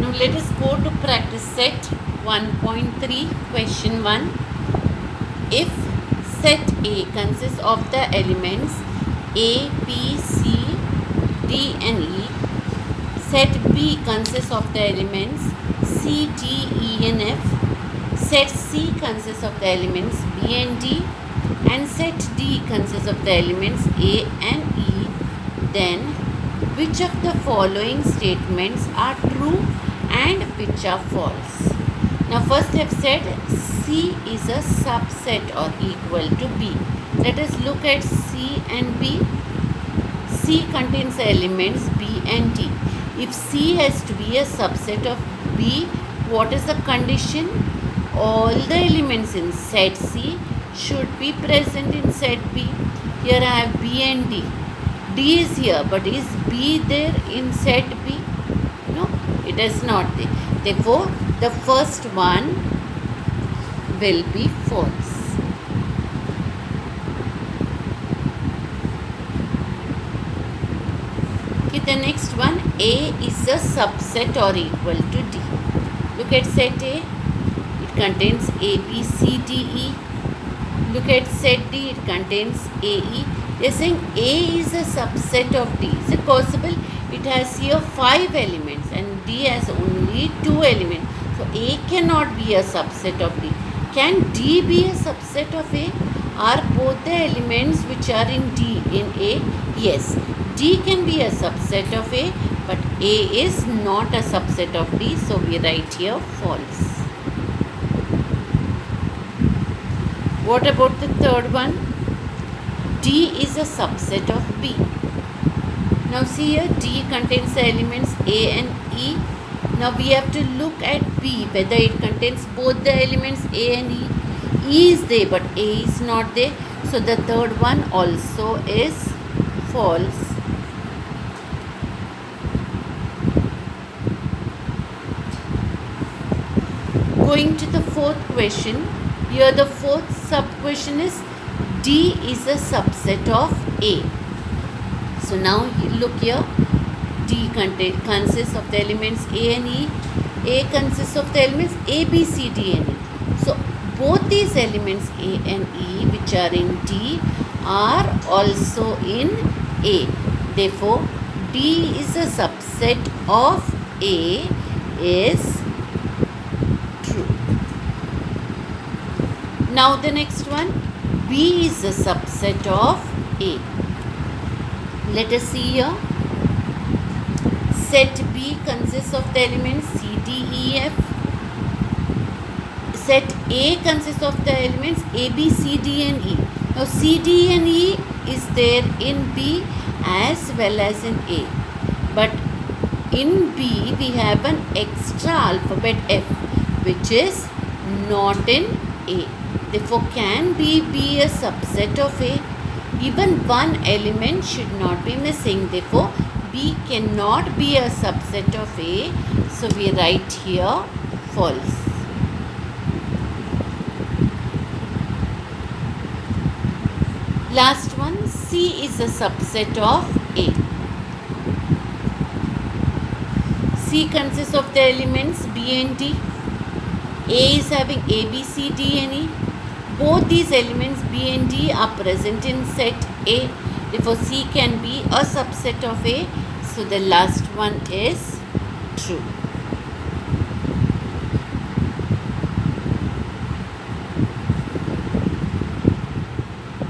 Now let us go to practice set 1.3 question 1. If set A consists of the elements A, B, C, D and E, set B consists of the elements C, D, E and F, set C consists of the elements B and D, and set D consists of the elements A and E, then which of the following statements are true and which are false? Now first I have said C is a subset or equal to B. Let us look at C and B. C contains the elements B and D. If C has to be a subset of B, what is the condition? All the elements in set C should be present in set B. Here I have B and D. D is here, but is B there in set B? No, it is not there. Therefore, the first one will be false. Okay, the next one, A is a subset or equal to D. Look at set A. It contains A, B, C, D, E. Look at set D. It contains A, E. They are saying A is a subset of D. Is it possible? It has here 5 elements and D has only 2 elements. So A cannot be a subset of D. Can D be a subset of A? Are both the elements which are in D in A? Yes. D can be a subset of A, but A is not a subset of D. So we write here false. What about the third one? D is a subset of B. Now see here, D contains the elements A and E. Now we have to look at B, whether it contains both the elements A and E. E is there, but A is not there. So the third one also is false. Going to the fourth question. Here the fourth sub-question is D is a subset of A. So now you look here, D consists of the elements A and E. A consists of the elements A, B, C, D and E. So both these elements A and E which are in D are also in A. Therefore, D is a subset of A is true. Now the next one, B is a subset of A. Let us see here. Set B consists of the elements C, D, E, F. Set A consists of the elements A, B, C, D and E. Now C, D and E is there in B as well as in A. But in B we have an extra alphabet F which is not in A. Therefore, can B be a subset of A? Even one element should not be missing. Therefore, B cannot be a subset of A. So, we write here false. Last one, C is a subset of A. C consists of the elements B and D. A is having A, B, C, D and E. Both these elements B and D are present in set A. Therefore, C can be a subset of A. So, the last one is true.